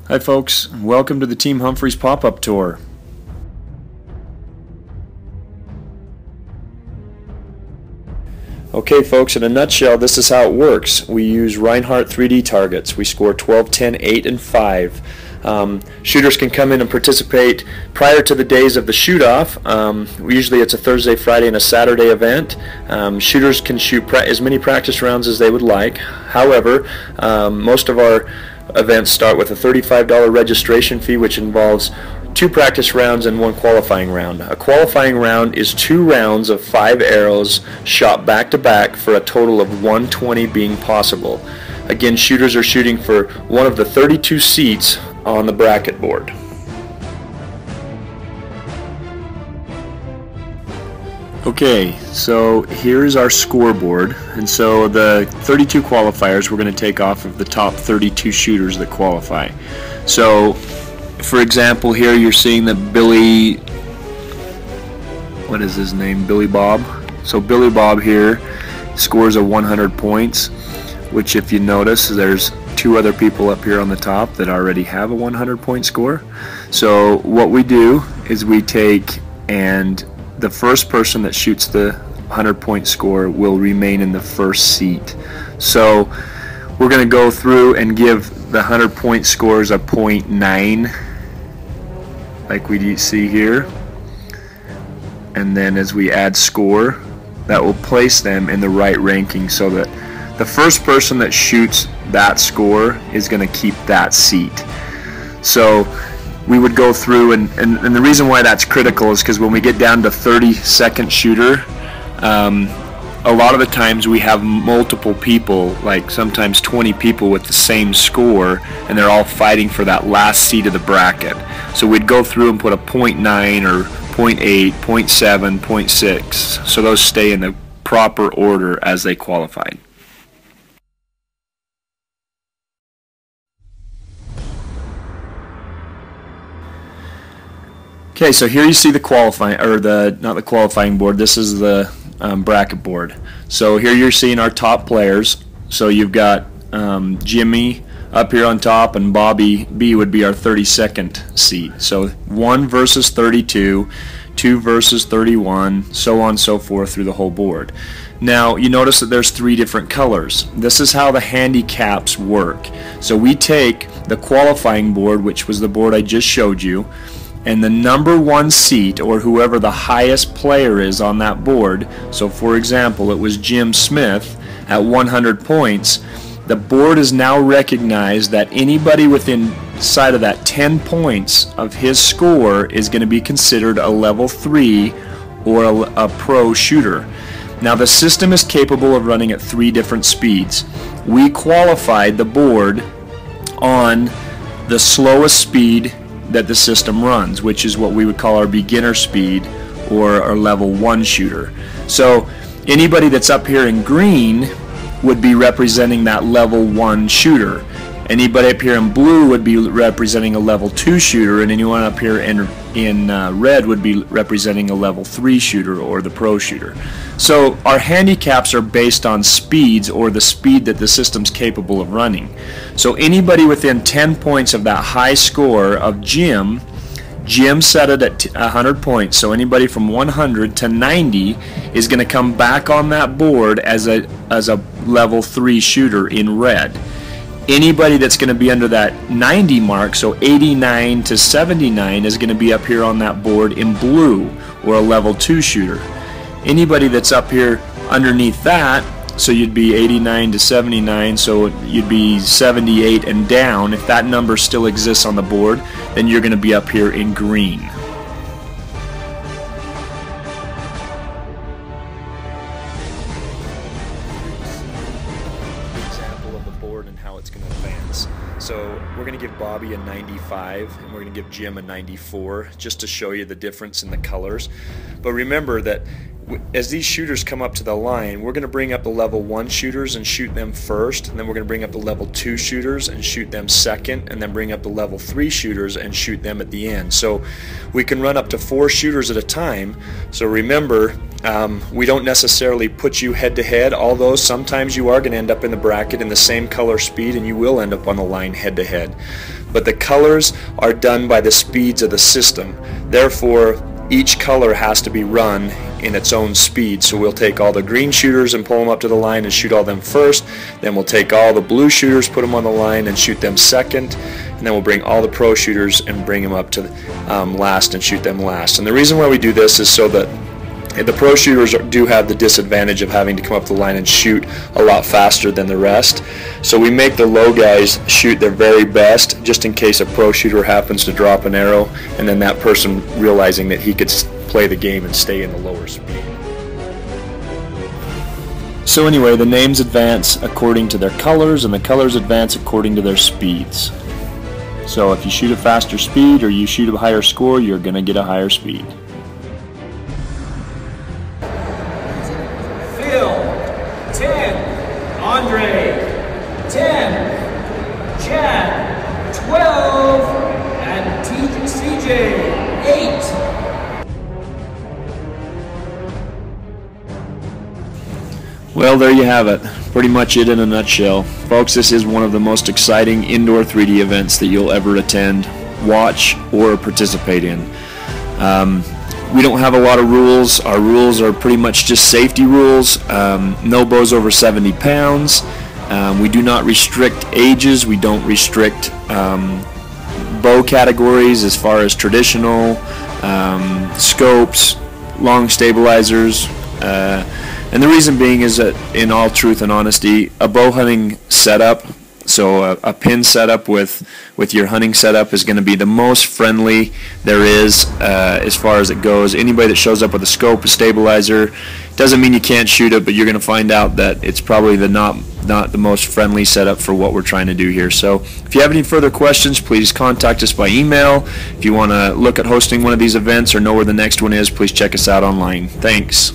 Hi folks, welcome to the Team Humphries pop-up tour. Okay folks, in a nutshell, this is how it works. We use Reinhardt 3D targets. We score 12, 10, 8, and 5. Shooters can come in and participate prior to the days of the shoot-off. Usually it's a Thursday, Friday, and a Saturday event. Shooters can shoot as many practice rounds as they would like. However, most of our events start with a $35 registration fee, which involves 2 practice rounds and 1 qualifying round. A qualifying round is 2 rounds of 5 arrows shot back to back for a total of 120 being possible. Again, shooters are shooting for one of the 32 seats on the bracket board. Okay, so here's our scoreboard, and so the 32 qualifiers we're going to take off of the top 32 shooters that qualify. So, for example, here you're seeing that Billy, what is his name, Billy Bob. So Billy Bob here scores a 100 points, which if you notice, there's 2 other people up here on the top that already have a 100 point score. So what we do is we take, and the first person that shoots the 100 point score will remain in the first seat. So we're going to go through and give the 100 point scores a 0.9 like we see here, and then as we add score, that will place them in the right ranking so that the first person that shoots that score is going to keep that seat. So we would go through, and the reason why that's critical is because when we get down to 32nd shooter, a lot of the times we have multiple people, like sometimes 20 people with the same score, and they're all fighting for that last seat of the bracket. So we'd go through and put a 0.9 or 0.8, 0.7, 0.6, so those stay in the proper order as they qualified. Okay, so here you see the qualifying, or not the qualifying board, this is the bracket board. So here you're seeing our top players. So you've got Jimmy up here on top, and Bobby B would be our 32nd seat. So 1 versus 32, 2 versus 31, so on and so forth through the whole board. Now you notice that there's 3 different colors. This is how the handicaps work. So we take the qualifying board, which was the board I just showed you, and the number 1 seat, or whoever the highest player is on that board, so for example it was Jim Smith at 100 points, the board is now recognized that anybody within inside of that 10 points of his score is going to be considered a level 3 or a pro shooter. Now the system is capable of running at 3 different speeds. We qualified the board on the slowest speed that the system runs, which is what we would call our beginner speed, or our level 1 shooter. So anybody that's up here in green would be representing that level 1 shooter. Anybody up here in blue would be representing a level 2 shooter, and anyone up here in red would be representing a level 3 shooter, or the pro shooter. So our handicaps are based on speeds, or the speed that the system's capable of running. So anybody within 10 points of that high score of Jim set it at 100 points, so anybody from 100 to 90 is going to come back on that board as a level 3 shooter in red. Anybody that's going to be under that 90 mark, so 89 to 79, is going to be up here on that board in blue, or a level 2 shooter. Anybody that's up here underneath that, so you'd be 89 to 79, so you'd be 78 and down. If that number still exists on the board, then you're going to be up here in green. Example of the board and how it's going to advance. So we're going to give Bobby a 95, and we're going to give Jim a 94, just to show you the difference in the colors. But remember that as these shooters come up to the line, we're going to bring up the level 1 shooters and shoot them first, and then we're going to bring up the level 2 shooters and shoot them second, and then bring up the level 3 shooters and shoot them at the end. So we can run up to 4 shooters at a time. So remember, we don't necessarily put you head to head, although sometimes you are going to end up in the bracket in the same color speed, and you will end up on the line head to head. but the colors are done by the speeds of the system. Therefore, each color has to be run in its own speed. So we'll take all the green shooters and pull them up to the line and shoot all them first. Then we'll take all the blue shooters, put them on the line and shoot them second. And then we'll bring all the pro shooters and bring them up to last and shoot them last. And the reason why we do this is so that the pro shooters do have the disadvantage of having to come up the line and shoot a lot faster than the rest. So we make the low guys shoot their very best just in case a pro shooter happens to drop an arrow, and then that person realizing that he could play the game and stay in the lower speed. So anyway, the names advance according to their colors, and the colors advance according to their speeds. So if you shoot a faster speed or you shoot a higher score, you're going to get a higher speed. Phil, 10. Andre, 10. Chad, 12. And CJ, 8. Well, there you have it. Pretty much it in a nutshell. Folks, this is one of the most exciting indoor 3D events that you'll ever attend, watch, or participate in. We don't have a lot of rules. Our rules are pretty much just safety rules. No bows over 70 pounds. We do not restrict ages. We don't restrict bow categories as far as traditional, scopes, long stabilizers. And the reason being is that, in all truth and honesty, a bow hunting setup, so a pin setup with your hunting setup, is going to be the most friendly there is as far as it goes. Anybody that shows up with a scope, a stabilizer, doesn't mean you can't shoot it, but you're going to find out that it's probably not the most friendly setup for what we're trying to do here. So if you have any further questions, please contact us by email. If you want to look at hosting one of these events or know where the next one is, please check us out online. Thanks.